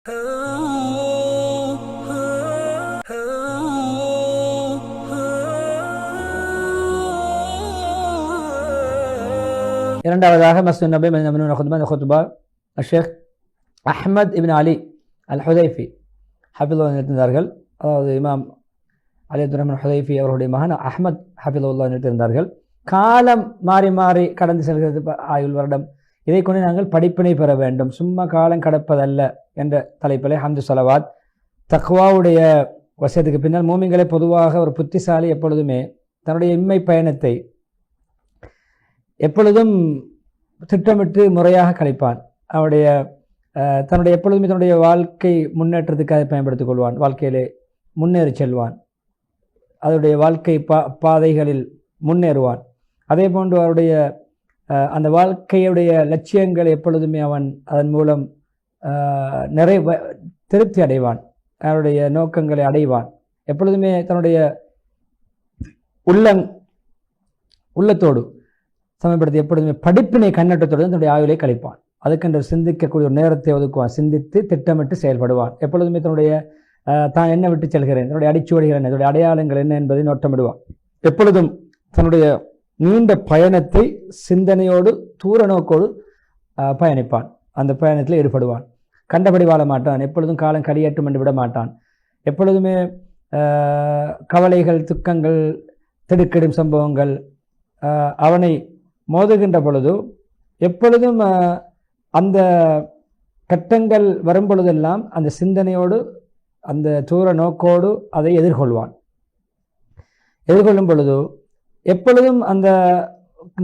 இரண்டாவதாக மஸ்ஜித் நபி ஹுத்பா ஷேக் அஹ்மத் இப்னு அலி அல் ஹுதைஃபி ஹஃபிதுல்லாஹ் நிறுத்தினார்கள். அதாவது இமாம் அலி அப்துல் ரஹ்மான் ஹுதைஃபி அவருடைய மகன் அஹ்மத் ஹஃபிதுல்லாஹ் நிறுத்தியிருந்தார்கள். காலம் மாறி மாறி கடந்து செல்கிறது, ஆயுள் வருடம். இதை கொண்டு நாங்கள் படிப்பினை பெற வேண்டும், சும்மா காலம் கடப்பதல்ல என்ற தலைப்பிலே ஹம்து ஸலவாத். தக்வாவுடைய வசியத்துக்கு பின்னால் மூமின்களை பொதுவாக ஒரு புத்திசாலி எப்பொழுதுமே தன்னுடைய இம்மை பயணத்தை எப்பொழுதும் திட்டமிட்டு முறையாக கழிப்பான். தன்னுடைய எப்பொழுதுமே தன்னுடைய வாழ்க்கை முன்னேற்றத்துக்காக பயன்படுத்திக் கொள்வான். வாழ்க்கையிலே முன்னேறி செல்வான், அதனுடைய வாழ்க்கை பாதைகளில் முன்னேறுவான். அதே போன்று அவருடைய அந்த வாழ்க்கையுடைய லட்சியங்கள் எப்பொழுதுமே அவன் அதன் மூலம் திருப்தி அடைவான், அவருடைய நோக்கங்களை அடைவான். எப்பொழுதுமே தன்னுடைய உள்ளத்தோடு சமயப்படுத்தி எப்பொழுதுமே படிப்பினை கண்ணோட்டத்தோடு தன்னுடைய ஆயுளை கழிப்பான். அதுக்கென்று சிந்திக்கக்கூடிய ஒரு நேரத்தை ஒதுக்குவான், சிந்தித்து திட்டமிட்டு செயல்படுவான். எப்பொழுதுமே தன்னுடைய தான் என்ன விட்டு செல்கிறேன், தன்னுடைய அடிச்சுவடிகள் என்ன, தன்னுடைய அடையாளங்கள் என்ன என்பதை நோட்டமிடுவான். எப்பொழுதும் தன்னுடைய நீண்ட பயணத்தை சிந்தனையோடு தூர நோக்கோடு பயணிப்பான். அந்த பயணத்தில் ஈடுபடுவான். கண்டபடி வாழ மாட்டான், எப்பொழுதும் காலம் கடியேற்றும் என்று விட மாட்டான். எப்பொழுதுமே கவலைகள், துக்கங்கள், திடுக்கிடும் சம்பவங்கள் அவனை மோதுகின்ற பொழுது எப்பொழுதும் அந்த கட்டங்கள் வரும் பொழுதெல்லாம் அந்த சிந்தனையோடு அந்த தூர நோக்கோடு அதை எதிர்கொள்ளும் பொழுது எப்பொழுதும் அந்த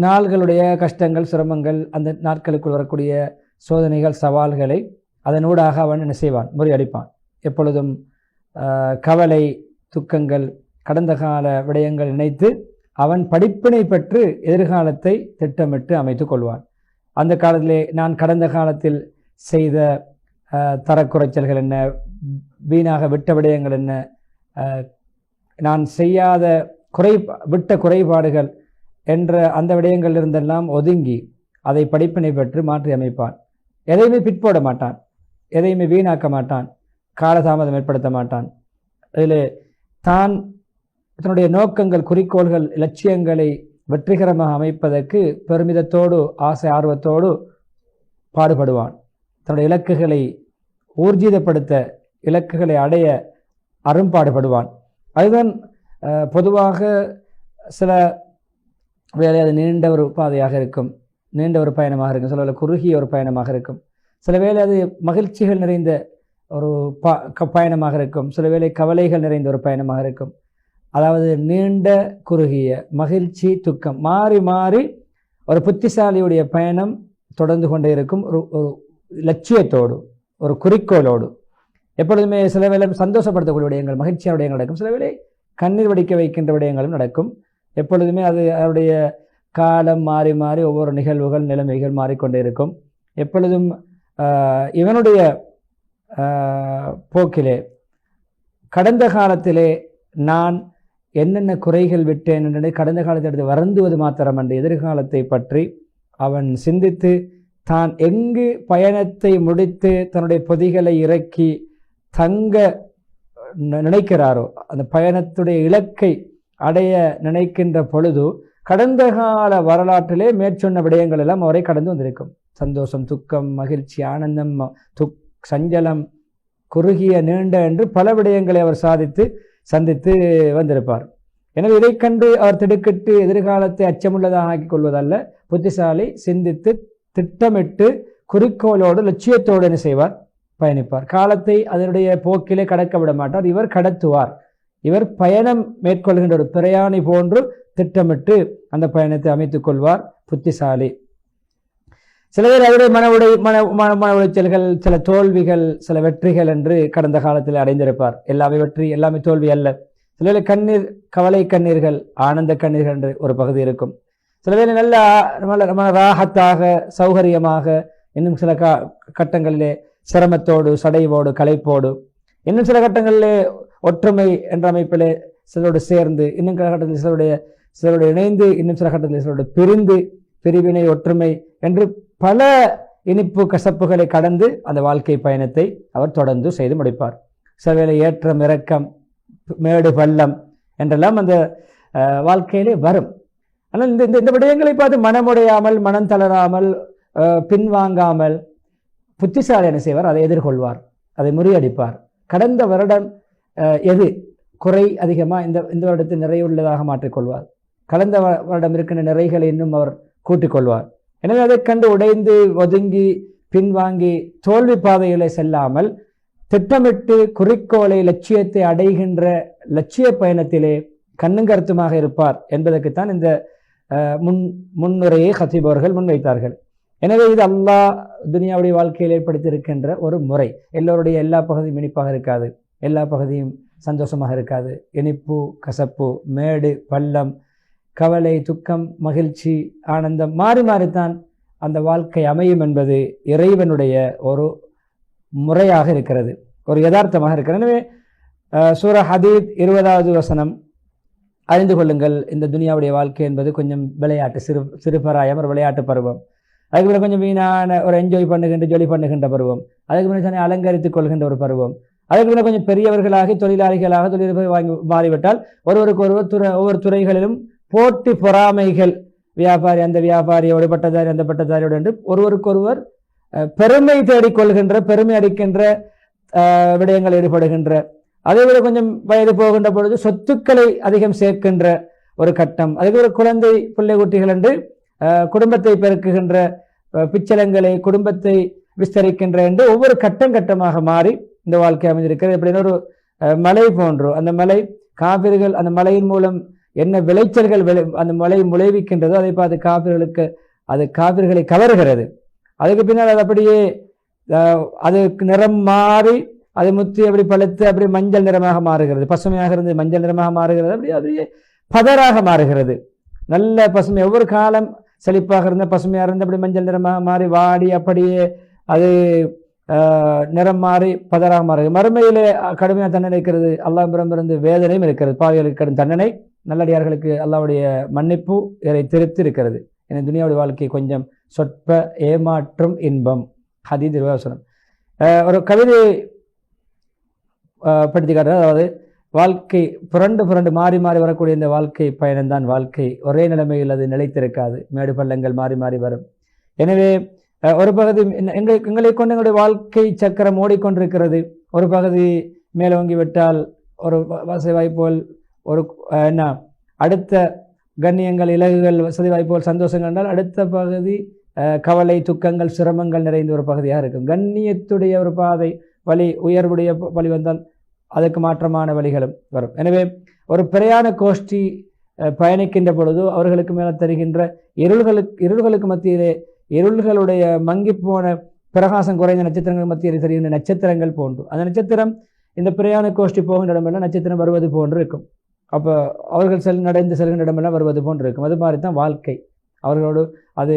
நாள்களுடைய கஷ்டங்கள், சிரமங்கள், அந்த நாட்களுக்குள் வரக்கூடிய சோதனைகள், சவால்களை அதனூடாக அவன் என்ன செய்வான், முறியடிப்பான். எப்பொழுதும் கவலை, துக்கங்கள், கடந்த கால விடயங்கள் நினைத்து அவன் படிப்பினை பெற்று எதிர்காலத்தை திட்டமிட்டு அமைத்து கொள்வான். அந்த காலத்திலே நான் கடந்த காலத்தில் செய்த தரக்குறைச்சல்கள் என்ன, வீணாக விட்ட விடயங்கள் என்ன, நான் செய்யாத விட்ட குறைபாடுகள் என்ற அந்த விடயங்கள் இருந்தெல்லாம் ஒதுங்கி அதை படிப்பினை பெற்று மாற்றி அமைப்பான். எதையுமே பிற்போட மாட்டான், எதையுமே வீணாக்க மாட்டான், காலதாமதம் ஏற்படுத்த மாட்டான். அதில் தான் தன்னுடைய நோக்கங்கள், குறிக்கோள்கள், லட்சியங்களை வெற்றிகரமாக அமைப்பதற்கு பெருமிதத்தோடு, ஆசை ஆர்வத்தோடு பாடுபடுவான். தன்னுடைய இலக்குகளை ஊர்ஜிதப்படுத்த, இலக்குகளை அடைய அரும்பாடுபடுவான். அதுதான் பொதுவாக சில வேலை அது நீண்ட ஒரு பாதையாக இருக்கும், நீண்ட ஒரு பயணமாக இருக்கும், சில வேலை குறுகிய ஒரு பயணமாக இருக்கும், சில வேளை அது மகிழ்ச்சிகள் நிறைந்த ஒரு பயணமாக இருக்கும், சில வேளை கவலைகள் நிறைந்த ஒரு பயணமாக இருக்கும். அதாவது நீண்ட குறுகிய, மகிழ்ச்சி, துக்கம் மாறி மாறி ஒரு புத்திசாலியுடைய பயணம் தொடர்ந்து கொண்டே இருக்கும். ஒரு லட்சியத்தோடு, ஒரு குறிக்கோளோடு. எப்பொழுதுமே சில வேளை சந்தோஷப்படுத்தக்கூடிய விடயங்கள், மகிழ்ச்சியான விடயங்கள் நடக்கும், சில வேளை கண்ணீர் வடிக்க வைக்கின்ற விடயங்களும் நடக்கும். எப்பொழுதுமே அவருடைய காலம் மாறி மாறி ஒவ்வொரு நிகழ்வுகள், நிலைமைகள் மாறிக்கொண்டே இருக்கும். எப்பொழுதும் இவனுடைய போக்கிலே கடந்த காலத்திலே நான் என்னென்ன குறைகள் விட்டேன் என்று கடந்த காலத்தை எடுத்து வருந்துவது மாத்திரமன்று, எதிர்காலத்தை பற்றி அவன் சிந்தித்து தான் எங்கு பயணத்தை முடித்து தன்னுடைய பொதிகளை இறக்கி தங்க நினைக்கிறாரோ, அந்த பயணத்துடைய இலக்கை அடைய நினைக்கின்ற பொழுது கடந்த கால வரலாற்றிலே மேற்சொன்ன விடயங்கள் எல்லாம் அவரை கடந்து வந்திருக்கும். சந்தோஷம், துக்கம், மகிழ்ச்சி, ஆனந்தம், சஞ்சலம், குறுகிய, நீண்ட என்று பல விடயங்களை அவர் சந்தித்து வந்திருப்பார். எனவே இதை கண்டு அவர் திடுக்கிட்டு எதிர்காலத்தை அச்சமுள்ளதாக ஆக்கிக் கொள்வதல்ல, புத்திசாலி சிந்தித்து திட்டமிட்டு குறிக்கோளோடு லட்சியத்தோடு என்ன செய்வார், பயணிப்பார். காலத்தை அதனுடைய போக்கிலே கடக்க விட மாட்டார், இவர் கடத்துவார். இவர் பயணம் மேற்கொள்கின்ற ஒரு பிரயாணி போன்று திட்டமிட்டு அந்த பயணத்தை அமைத்துக் கொள்வார் புத்திசாலி. சில பேர் அவருடைய மன உளைச்சல்கள், சில தோல்விகள், சில வெற்றிகள் என்று கடந்த காலத்தில் அடைந்திருப்பார். எல்லாமே வெற்றி, எல்லாமே தோல்வி அல்ல. சில வேளை கண்ணீர், கவலை கண்ணீர்கள், ஆனந்த கண்ணீர்கள் என்று ஒரு பகுதி இருக்கும். சில வேளை நல்ல ராகத்தாக, சௌகரியமாக, இன்னும் சில கட்டங்களிலே சிரமத்தோடு, சடைவோடு, களைப்போடு, இன்னும் சில கட்டங்களிலே ஒற்றுமை என்ற அமைப்பிலே சிலரோடு சேர்ந்து, இன்னும் சில கட்டத்தில் சிலருடைய இணைந்து, இன்னும் சில கட்டத்தில் சிலரோடு பிரிந்து, பிரிவினை, ஒற்றுமை என்று பல இனிப்பு கசப்புகளை கடந்து அந்த வாழ்க்கை பயணத்தை அவர் தொடர்ந்து செய்து முடிப்பார். சிலவேளை ஏற்றம் இறக்கம் மேடு பள்ளம் என்றெல்லாம் அந்த வாழ்க்கையிலே வரும். ஆனால் இந்த விடயங்களை பார்த்து மனமுடையாமல் மனம் தளராமல் பின்வாங்காமல் புத்திசாலி என்ன செய்வார், அதை எதிர்கொள்வார், அதை முறியடிப்பார். கடந்த வருடம் எது குறை அதிகமாக இந்த வருடத்தில் நிறையுள்ளதாக மாற்றிக்கொள்வார். கடந்த வருடம் இருக்கின்ற நிறைகளை இன்னும் அவர் கூட்டிக் கொள்வார். எனவே அதை கண்டு உடைந்து ஒதுங்கி பின்வாங்கி தோல்வி பாதைகளை செல்லாமல் திட்டமிட்டு குறிக்கோளை லட்சியத்தை அடைகின்ற லட்சிய பயணத்திலே கண்ணும் கருத்துமாக இருப்பார் என்பதற்குத்தான் இந்த முன்னுரையை ஹத்தீப் அவர்கள் முன்வைத்தார்கள். எனவே இது அல்லாஹ் துனியாவுடைய வாழ்க்கையில் ஏற்படுத்தியிருக்கின்ற ஒரு முறை. எல்லோருடைய எல்லா பகுதியும் இனிப்பாக இருக்காது, எல்லா பகுதியும் சந்தோஷமாக இருக்காது. இனிப்பு கசப்பு மேடு பள்ளம் கவலை துக்கம் மகிழ்ச்சி ஆனந்தம் மாறி மாறித்தான் அந்த வாழ்க்கை அமையும் என்பது இறைவனுடைய ஒரு முறையாக இருக்கிறது, ஒரு யதார்த்தமாக இருக்கிறது. எனவே சூரா ஹதீத் 20வது வசனம், அறிந்து கொள்ளுங்கள் இந்த துனியாவுடைய வாழ்க்கை என்பது கொஞ்சம் விளையாட்டு, சிறுபராயம் ஒரு விளையாட்டு பருவம். அதுக்கு பிறகு கொஞ்சம் வீணான ஒரு என்ஜாய் பண்ணுகின்ற ஜொலி பண்ணுகின்ற பருவம். அதுக்கு பிறகு தன்னை அலங்கரித்துக் கொள்கின்ற ஒரு பருவம். அதுக்கு பிறகு கொஞ்சம் பெரியவர்களாகி தொழிலாளிகளாக தொழில் வாங்கி மாறிவிட்டால் ஒருவருக்கு ஒவ்வொரு துறைகளிலும் போட்டி பொறாமைகள், வியாபாரி அந்த வியாபாரியோடு பட்டதாரி அந்த பட்டதாரியோடு என்று ஒருவருக்கொருவர் பெருமை தேடிக்கொள்கின்ற பெருமை அடிக்கின்ற விடயங்கள் ஈடுபடுகின்ற, அதை விட கொஞ்சம் வயது போகின்ற பொழுது சொத்துக்களை அதிகம் சேர்க்கின்ற ஒரு கட்டம். அதுக்கு ஒரு குழந்தை பிள்ளை குட்டிகள் என்று குடும்பத்தை பெருக்குகின்ற பிச்சலங்களை குடும்பத்தை விஸ்தரிக்கின்ற என்று ஒவ்வொரு கட்டமாக மாறி இந்த வாழ்க்கை அமைந்திருக்கிறது. எப்படின்னா ஒரு மலை போன்றோ, அந்த மலை காபிர்கள் அந்த மலையின் மூலம் என்ன விளைச்சல்கள் அந்த மலை முளைவிக்கின்றதோ அதை பார்த்து காபிர்களுக்கு அது காபிர்களை கவர்கிறது. அதுக்கு பின்னால் அது அப்படியே அது நிறம் மாறி அது முத்தி அப்படி பழுத்து அப்படி மஞ்சள் நிறமாக மாறுகிறது, பசுமையாக இருந்து மஞ்சள் நிறமாக மாறுகிறது, அப்படியே பதராக மாறுகிறது. நல்ல பசுமை, ஒவ்வொரு காலம் செழிப்பாக இருந்த பசுமையாக இருந்து அப்படி மஞ்சள் நிறமாக மாறி வாடி அப்படியே அது நிறம் மாறி பதராக மாறுகிறது. மறுமையிலே கடுமையாக தண்டனை இருக்கிறது, அல்லாஹ்விடமிருந்து வேதனையும் இருக்கிறது. பாவிகளுக்கு தண்டனை, நல்லடியார்களுக்கு அல்லாஹ்வுடைய மன்னிப்பு, இறை திருப்தி இருக்கிறது. என துனியாவுடைய வாழ்க்கை கொஞ்சம் சொற்ப ஏமாற்றும் இன்பம். ஹதீத் 20 வசனம். ஒரு கவிதை படுத்தி காட்டுறது, அதாவது வாழ்க்கை புரண்டு மாறி மாறி வரக்கூடிய இந்த வாழ்க்கை பயணம்தான் வாழ்க்கை. ஒரே நிலைமையில் அது நிலைத்திருக்காது, மேடு பள்ளங்கள் மாறி மாறி வரும். எனவே ஒரு பகுதி எங்களை கொண்டு எங்களுடைய வாழ்க்கை சக்கரம் ஓடிக்கொண்டிருக்கிறது. ஒரு பகுதி மேலோங்கி விட்டால் ஒரு வசதி வாய்ப்புகள், ஒரு என்ன அடுத்த கண்ணியங்கள் இலகுகள் வசதி வாய்ப்புகள் சந்தோஷங்கள் என்றால் அடுத்த பகுதி கவலை துக்கங்கள் சிரமங்கள் நிறைந்த ஒரு பகுதியாக இருக்கும். கண்ணியத்துடைய ஒரு பாதை வழி உயர்வுடைய வழி வந்தால் அதுக்கு மாற்றமான வழிகளும் வரும். எனவே ஒரு பிரயாண கோஷ்டி பயணிக்கின்ற பொழுது அவர்களுக்கு மேலே தருகின்ற இருள்களுக்கு மத்தியிலே இருள்களுடைய மங்கி போன பிரகாசம் குறைந்த நட்சத்திரங்கள் மத்தியில் தெரிகின்ற நட்சத்திரங்கள் போன்று அந்த நட்சத்திரம் இந்த பிரயாண கோஷ்டி போகின்ற இடமெல்லாம் நட்சத்திரம் வருவது போன்று இருக்கும். அப்போ அவர்கள் நடந்து செல்கின்ற இடமெல்லாம் வருவது போன்று இருக்கும். அது மாதிரி தான் வாழ்க்கை. அவர்களோடு அது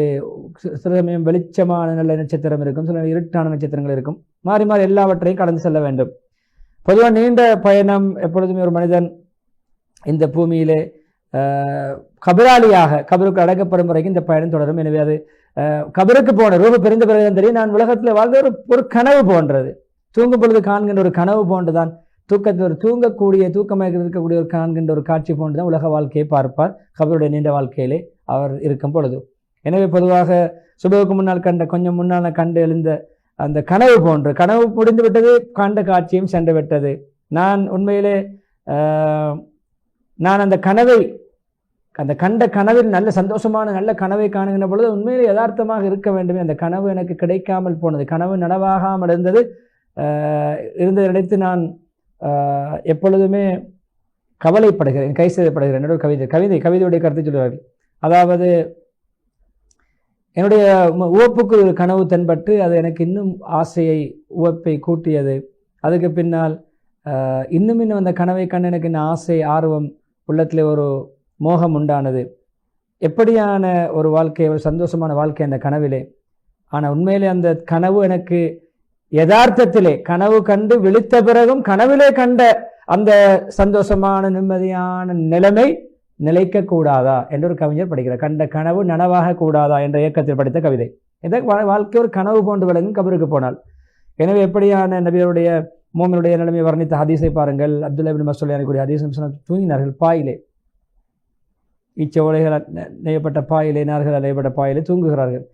சில சமயம் வெளிச்சமான நல்ல நட்சத்திரம் இருக்கும், சில இருட்டான நட்சத்திரங்கள் இருக்கும். மாறி மாறி எல்லாவற்றையும் கடந்து செல்ல வேண்டும். பொதுவாக நீண்ட பயணம் எப்பொழுதுமே ஒரு மனிதன் இந்த பூமியிலே கபராளியாக கபருக்கு அடக்கப்படும் வரைக்கும் இந்த பயணம் தொடரும். எனவே அது கபருக்கு போன ரூப பிரிந்த பிறகு தெரியும், நான் உலகத்தில் வாழ்ந்த ஒரு கனவு போன்றது, தூங்கும் பொழுது காண்கின்ற ஒரு கனவு போன்றுதான், தூக்கத்தில் ஒரு தூங்கக்கூடிய தூக்கமாக இருக்கக்கூடிய ஒரு காண்கின்ற ஒரு காட்சி போன்றுதான் உலக வாழ்க்கையை பார்ப்பார் கபருடைய நீண்ட வாழ்க்கையிலே அவர் இருக்கும் பொழுது. எனவே பொதுவாக சுபவுக்கு முன்னால் கொஞ்சம் முன்னால் கண்டு எழுந்த அந்த கனவு போன்று, கனவு முடிந்து விட்டது, கண்ட காட்சியும் சென்று விட்டது. நான் உண்மையிலே நான் அந்த கண்ட கனவில் நல்ல சந்தோஷமான நல்ல கனவை காணுகின்ற பொழுது உண்மையிலே யதார்த்தமாக இருக்க வேண்டுமே, அந்த கனவு எனக்கு கிடைக்காமல் போனது, கனவு நனவாகாமல் இருந்ததை நினைத்து நான் எப்பொழுதுமே கவலைப்படுகிறேன், கை செய்யப்படுகிறேன். என்னோட கவிதையுடைய கருத்தை சொல்கிறார்கள். அதாவது என்னுடைய உவப்புக்கு ஒரு கனவு தென்பட்டு அது எனக்கு இன்னும் ஆசையை உவப்பை கூட்டியது. அதுக்கு பின்னால் இன்னும் அந்த கனவை கண்டு எனக்கு இன்னும் ஆசை ஆர்வம் உள்ளத்திலே ஒரு மோகம் உண்டானது. எப்படியான ஒரு வாழ்க்கை, ஒரு சந்தோஷமான வாழ்க்கை அந்த கனவிலே. ஆனால் உண்மையிலே அந்த கனவு எனக்கு யதார்த்தத்திலே கனவு கண்டு விழித்த பிறகும் கனவிலே கண்ட அந்த சந்தோஷமான நிம்மதியான நிலைமை நிலைக்க கூடாதா என்று ஒரு கவிஞர் படிக்கிறார். கண்ட கனவு நனவாக கூடாதா என்ற இயக்கத்தில் படித்த கவிதை. இதை வாழ்க்கை ஒரு கனவு போன்று விளங்கும் கபருக்கு போனால். எனவே எப்படியான நபியருடைய மோமினுடைய நிலைமை வர்ணித்த ஹதீஸை பாருங்கள். அப்துல்லா இப்னு மஸ்ஊத் எனக்கூடிய ஹதீஸ் தூங்கினார்கள் பாயிலே, ஈச்ச ஓலைகள் நெய்யப்பட்ட பாயிலே, நார்கள் நெய்யப்பட்ட பாயிலே தூங்குகிறார்கள்.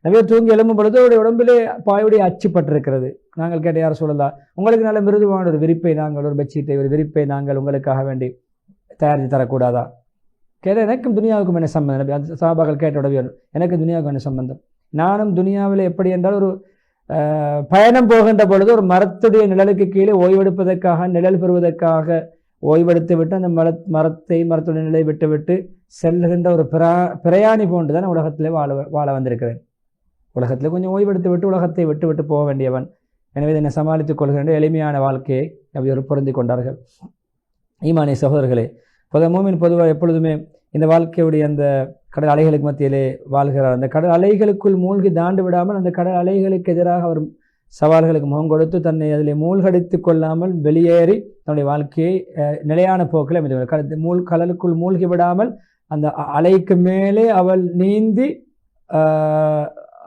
நபியர் தூங்கி எழும்பும் பொழுது அவருடைய உடம்பிலே பாயுடைய அச்சுப்பட்டிருக்கிறது. நாங்கள் கேட்ட யார் சொல்லலாம், உங்களுக்கு நல்ல மிருதுவான ஒரு விரிப்பை நாங்கள், ஒரு பெட்ஷீட்டை, ஒரு விரிப்பை நாங்கள் உங்களுக்காக வேண்டி தயாரித்து தரக்கூடாதா? கேட்ட எனக்கும் துனியாவுக்கும் என்ன சம்பந்தம்? நபி அந்த சஹாபாக்கள் கேட்ட உடனே எனக்கு துனியாவுக்கும் என்ன சம்பந்தம்? நானும் துனியாவில் எப்படி என்றால் ஒரு பயணம் போகின்ற பொழுது ஒரு மரத்துடைய நிழலுக்கு கீழே ஓய்வெடுப்பதற்காக, நிழல் பெறுவதற்காக ஓய்வெடுத்து விட்டு அந்த மரத்துடைய நிலை விட்டு செல்லுகின்ற ஒரு பிரயாணி போன்று தான் உலகத்திலே வாழ வந்திருக்கிறேன். உலகத்தில் கொஞ்சம் ஓய்வெடுத்து விட்டு உலகத்தை விட்டு போக வேண்டியவன். எனவே என்னை சமாளித்துக் கொள்கின்ற எளிமையான வாழ்க்கையை அவை பொருந்தி கொண்டார்கள். ஈமானிய சகோதரர்களே, மூமின் பொதுவாக எப்பொழுதுமே இந்த வாழ்க்கையுடைய அந்த கடல் அலைகளுக்கு மத்தியிலே வாழ்கிறார். அந்த கடல் அலைகளுக்குள் மூழ்கி தாண்டு விடாமல் அந்த கடல் அலைகளுக்கு எதிராக அவர் சவால்களுக்கு முகம் கொடுத்து தன்னை அதிலே மூழ்கடித்து கொள்ளாமல் வெளியேறி தன்னுடைய வாழ்க்கையை நிலையான போக்கில் அமைத்து கடலுக்குள் மூழ்கி விடாமல் அந்த அலைக்கு மேலே அவள் நீந்தி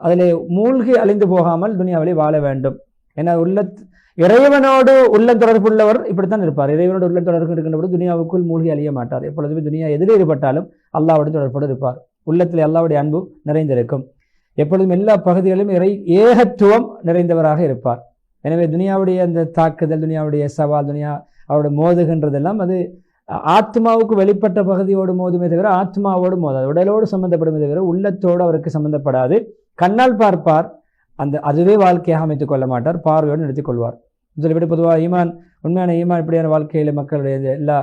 அதிலே மூழ்கி அழிந்து போகாமல் துனியாவிலே வாழ வேண்டும். ஏன்னா இறைவனோடு உள்ள தொடர்புள்ளவர் இப்படித்தான் இருப்பார். இறைவனோடு உள்ள தொடர்பு இருக்கின்ற பொழுது துனியாவுக்குள் மூழ்கி அழிய மாட்டார். எப்பொழுதுமே துனியா எதிரே ஈடுபட்டாலும் அல்லாஹ்வுடன் தொடர்போடு இருப்பார். உள்ளத்தில் அல்லாஹ்வுடைய அன்பு நிறைந்திருக்கும். எப்பொழுதும் எல்லா பகுதிகளிலும் ஏகத்துவம் நிறைந்தவராக இருப்பார். எனவே துனியாவுடைய அந்த தாக்குதல், துனியாவுடைய சவால், துனியா அவருடைய மோதுகின்றதெல்லாம் அது ஆத்மாவுக்கு வெளிப்பட்ட பகுதியோடு மோதுமே தவிர ஆத்மாவோடு மோதாது. உடலோடு சம்பந்தப்படுமே தவிர உள்ளத்தோடு அவருக்கு சம்பந்தப்படாது. கண்ணால் பார்ப்பார், அதுவே வாழ்க்கையாக அமைத்துக் கொள்ள மாட்டார், பார்வையோடு நிறுத்திக் கொள்வார். இதில் விட பொதுவாக ஈமான், உண்மையான ஈமான் இப்படியான வாழ்க்கையில் மக்களுடைய எல்லா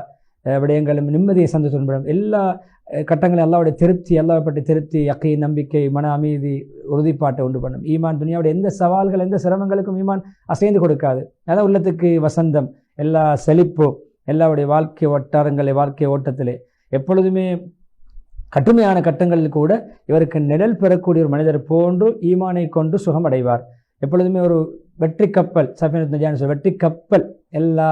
விடயங்களும் நிம்மதியை சந்தோஷப்படும். எல்லா கட்டங்களும் அல்லாவுடைய திருப்தி, அல்லாஹ் பற்றி திருப்தி, யக்கீன், நம்பிக்கை, மன அமைதி, உறுதிப்பாட்டை உண்டு பண்ணும். ஈமான் துனியாவுடைய எந்த சவால்கள், எந்த சிரமங்களுக்கும் ஈமான் அசைந்து கொடுக்காது. அதான் உள்ளத்துக்கு வசந்தம், எல்லா செழிப்பு, எல்லாருடைய வாழ்க்கை வட்டாரங்களை, வாழ்க்கை ஓட்டத்திலே எப்பொழுதுமே கடுமையான கட்டங்களில் கூட இவருக்கு நிழல் பெறக்கூடிய ஒரு மனிதர் போன்று ஈமானை கொண்டு சுகம் அடைவார். எப்பொழுதுமே ஒரு வெற்றி கப்பல், வெற்றி கப்பல், எல்லா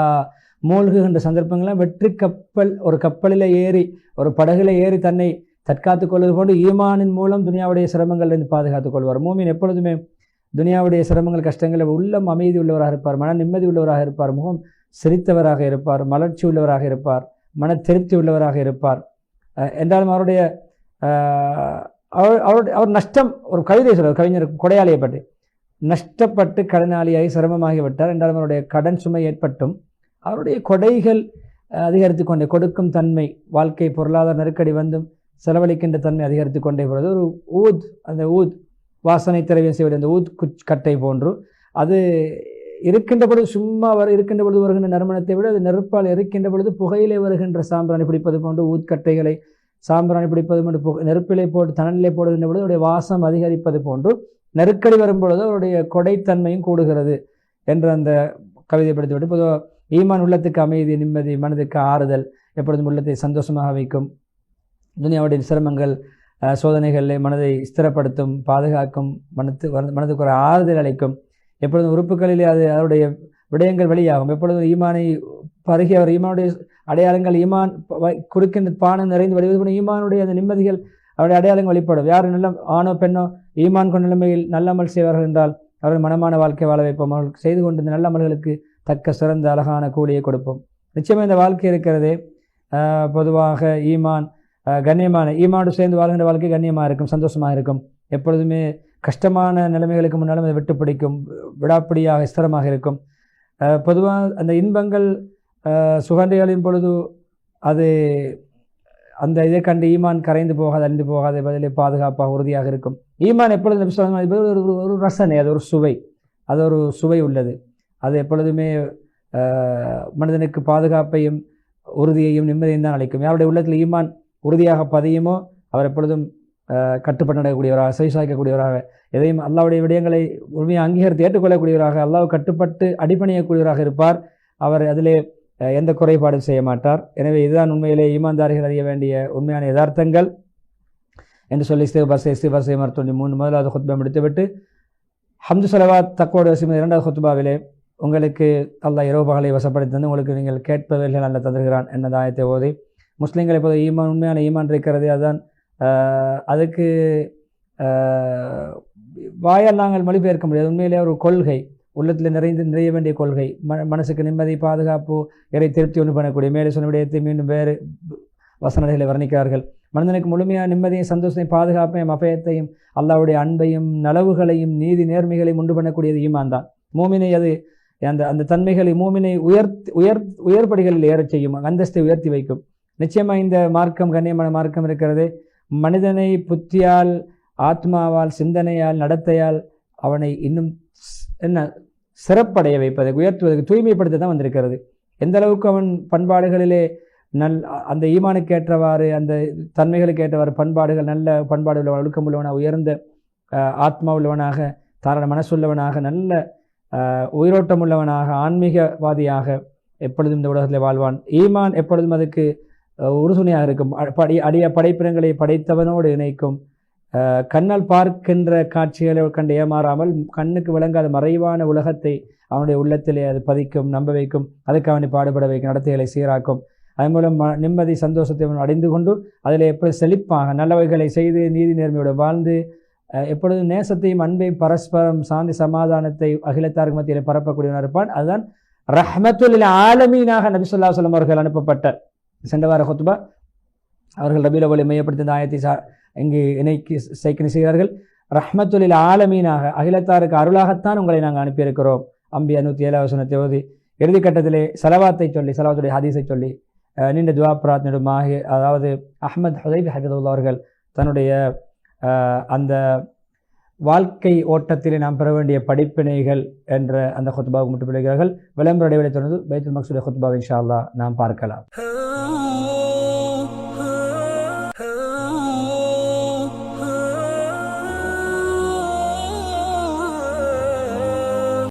மூழ்குகின்ற சந்தர்ப்பங்கள்லாம் வெற்றி கப்பல், ஒரு கப்பலில் ஏறி, ஒரு படகுல ஏறி தன்னை தற்காத்துக் கொள்வது போன்று ஈமானின் மூலம் துனியாவுடைய சிரமங்களிலிருந்து பாதுகாத்துக் கொள்வார். மூமின் எப்பொழுதுமே துனியாவுடைய சிரமங்கள், கஷ்டங்கள் உள்ளம் அமைதி உள்ளவராக இருப்பார், மன நிம்மதி உள்ளவராக இருப்பார், முகம் சிரித்தவராக இருப்பார், மலர்ச்சி உள்ளவராக இருப்பார், மன திருப்தி உள்ளவராக இருப்பார். என்றாலும் அவருடைய அவர் நஷ்டம், ஒரு கவிதை சொல்வார் கவிஞர் கொடையாளியை பற்றி, நஷ்டப்பட்டு கடனாளியாகி சிரமமாகிவிட்டார். என்றாலும் அவருடைய கடன் சுமை ஏற்பட்டும் அவருடைய கொடைகள் அதிகரித்து கொண்டே, கொடுக்கும் தன்மை, வாழ்க்கை பொருளாதார நெருக்கடி வந்தும் செலவழிக்கின்ற தன்மை அதிகரித்து கொண்டே போகிறது. ஒரு அந்த வாசனை திரவியம் செய்வது அந்த கட்டை போன்று அது இருக்கின்ற பொழுது, சும்மா இருக்கின்ற பொழுது வருகின்ற நறுமணத்தை விட அது நெருப்பால் இருக்கின்ற பொழுது புகையிலே வருகின்ற சாம்பிராணி பிடிப்பது போன்று, ஊத்கட்டைகளை சாம்பிராணி பிடிப்பது போன்று நெருப்பிலே போட்டு தணலிலே போடுகின்ற பொழுது அவருடைய வாசம் அதிகரிப்பது போன்று நெருக்கடி வரும் பொழுது அவருடைய கொடைத்தன்மையும் கூடுகிறது என்று அந்த கவிதை படித்துவிட்டு, பொதுவாக ஈமான் உள்ளத்துக்கு அமைதி, நிம்மதி, மனதுக்கு ஆறுதல், எப்பொழுதும் உள்ளத்தை சந்தோஷமாக வைக்கும். துனியாவுடைய சிரமங்கள், சோதனைகளிலே மனதை ஸ்திரப்படுத்தும், பாதுகாக்கும், மனதுக்கு ஒரு ஆறுதல் அளிக்கும். எப்பொழுதும் உறுப்புகளிலே அதனுடைய விடயங்கள் வெளியாகும். எப்பொழுதும் ஈமானை பருகி அவர் ஈமானுடைய அடையாளங்கள், ஈமான் குறுக்கின்ற பானம் நிறைந்து வழிவது ஈமானுடைய அந்த நிம்மதிகள் அவருடைய அடையாளங்கள் வெளிப்படும். யார் நல்ல ஆணோ பெண்ணோ ஈமான் கொண்ட நிலைமையில் நல்லமல் செய்வார்கள் என்றால் அவர்கள் மனமான வாழ்க்கை வாழ வைப்போம். அவர்கள் செய்து கொண்ட நல்ல அமல்களுக்கு தக்க சிறந்த அழகான கூலியை கொடுப்போம். நிச்சயமாக இந்த வாழ்க்கை இருக்கிறதே, பொதுவாக ஈமான் கண்ணியமான, ஈமானோடு சேர்ந்து வாழ்கின்ற வாழ்க்கை கண்ணியமாக இருக்கும், சந்தோஷமாக இருக்கும். எப்பொழுதுமே கஷ்டமான நிலைமைகளுக்கு முன்னாலும் அதை விட்டு பிடிக்கும், விடாப்பிடியாக ஸ்திரமாக இருக்கும். பொதுவாக அந்த இன்பங்கள் சுகண்டிகளின் பொழுது அது அந்த இதை கண்டு ஈமான் கரைந்து போகாது, அழிந்து போகாது, பதிலே பாதுகாப்பாக உறுதியாக இருக்கும். ஈமான் எப்பொழுது ஒரு ரசனை, அது ஒரு சுவை, அது ஒரு சுவை உள்ளது. அது எப்பொழுதுமே மனிதனுக்கு பாதுகாப்பையும் உறுதியையும் நிம்மதியும் தான் அளிக்கும். யாருடைய உள்ளத்தில் ஈமான் உறுதியாக பதியுமோ அவர் எப்பொழுதும் கட்டுப்பட்டு நடக்கக்கூடியவராக, செய்சாய்க்கக்கூடியவராக, எதையும் அல்லாவுடைய விடயங்களை உண்மையை அங்கீகரித்து ஏற்றுக்கொள்ளக்கூடியவராக, அல்லாஹ் கட்டுப்பட்டு அடிப்பணியக்கூடியவராக இருப்பார். அவர் அதிலே எந்த குறைபாடும் செய்ய மாட்டார். எனவே இதுதான் உண்மையிலே ஈமான்தாரிகள் அறிய வேண்டிய உண்மையான யதார்த்தங்கள் என்று சொல்லி இஸ்திக்பார் செய்ய மருத்துவ 3 முதலாவது ஹுத்பா முடித்துவிட்டு ஹம்து ஸலவாத் தக்வாவுடைய வசியம் 2வது ஹுத்பாவிலே உங்களுக்கு அல்லாஹ் இரவு பகலை வசப்படுத்தி தந்து உங்களுக்கு நீங்கள் கேட்பவர்கள் நல்ல தந்துகிறான் என்ன ஆயத்தை ஓதி முஸ்லீம்களை இப்போது ஈமான், உண்மையான ஈமான் இருக்கிறது. அதுதான் அதுக்கு வாயால் நாங்கள் மொழிபெயர்க்க முடியாது. உண்மையிலே ஒரு கொள்கை, உள்ளத்தில் நிறைய வேண்டிய கொள்கை, மனசுக்கு நிம்மதி, பாதுகாப்பு, இறை திருப்தி ஒன்று பண்ணக்கூடிய. மேலே சொன்ன விடயத்தை மீண்டும் வேறு வசனங்களை வர்ணிக்கிறார்கள். மனிதனுக்கு முழுமையாக நிம்மதியும் சந்தோஷத்தையும் பாதுகாப்பையும் அபயத்தையும் அல்லாஹ்வுடைய அன்பையும் நலவுகளையும் நீதி நேர்மைகளையும் உண்டு பண்ணக்கூடியது ஈமான் தான். மூமினை அது அந்த தன்மைகளை மூமினை உயர்படிகளில் ஏறச் செய்யும், அந்தஸ்தை உயர்த்தி வைக்கும். நிச்சயமாக இந்த மார்க்கம் கண்ணியமான மார்க்கம் இருக்கிறது. மனிதனை புத்தியால், ஆத்மாவால், சிந்தனையால், நடத்தையால் அவனை இன்னும் சிறப்படைய வைப்பதற்கு, உயர்த்துவதற்கு, தூய்மைப்படுத்த தான் வந்திருக்கிறது. எந்த அளவுக்கு அவன் பண்பாடுகளிலே அந்த ஈமானுக்கு ஏற்றவாறு, அந்த தன்மைகளுக்கு ஏற்றவாறு பண்பாடுகள், நல்ல பண்பாடு உள்ளவன், ஒழுக்கம் உள்ளவனாக, உயர்ந்த ஆத்மா உள்ளவனாக, தாராள மனசுள்ளவனாக, நல்ல உயிரோட்டம் உள்ளவனாக, ஆன்மீகவாதியாக எப்பொழுதும் இந்த உலகத்தில் வாழ்வான். ஈமான் எப்பொழுதும் அதுக்கு உறுதுணையாக இருக்கும். படைப்பினங்களை படைத்தவனோடு இணைக்கும். கண்ணால் பார்க்கின்ற காட்சிகளை கண்டு ஏமாறாமல் கண்ணுக்கு விளங்காத மறைவான உலகத்தை அவனுடைய உள்ளத்திலே அது பதிக்கும், நம்ப வைக்கும். அதுக்கு அவனை பாடுபட வைக்கும், நடத்தைகளை சீராக்கும். அதன் மூலம் நிம்மதி சந்தோஷத்தை அவன் அடைந்து கொண்டு அதில் எப்படி செழிப்பாக நல்லவைகளை செய்து நீதி நேர்மையோடு வாழ்ந்து எப்பொழுதும் நேசத்தையும் அன்பையும் பரஸ்பரம் சாந்தி சமாதானத்தை அகிலத்தாருக்கு மத்தியில் பரப்பக்கூடியவனாக இருப்பான். அதுதான் ரஹ்மத்துல் ஆலமீனாக நபி ஸல்லல்லாஹு அலைஹி வஸல்லம் அவர்கள் அனுப்பப்பட்ட. சென்ற வார ஹுத்பா அவர்கள் ரபீல் அவ்வலை மையப்படுத்தி இந்த ஆயத்தை இங்கு சைக்கினை செய்கிறார்கள். ரஹ்மத்துல் ஆலமீனாக, அகிலத்தாருக்கு அருளாகத்தான் உங்களை நாங்கள் அனுப்பியிருக்கிறோம். அம்பியா 107 வசனத்தை ஓதி இறுதி கட்டத்திலே சலவாத்தை சொல்லி, சலவாத்துடைய ஹதீஸை சொல்லி நீண்ட துவா பிரார்த்தனையுமாக, அதாவது அஹ்மத் ஹுதைபி ஹஃபிதுல்லாஹ் அவர்கள் தன்னுடைய அந்த வாழ்க்கை ஓட்டத்திலே நாம் பெற வேண்டிய படிப்பினைகள் என்ற அந்த ஹுத்பாவுக்கு முட்டுப்படுகிறார்கள். விளம்பர இடைவெளி தொடர்ந்து பைத்துல் மக்சூத் ஹுத்பா இன்ஷா அல்லாஹ் நாம் பார்க்கலாம்.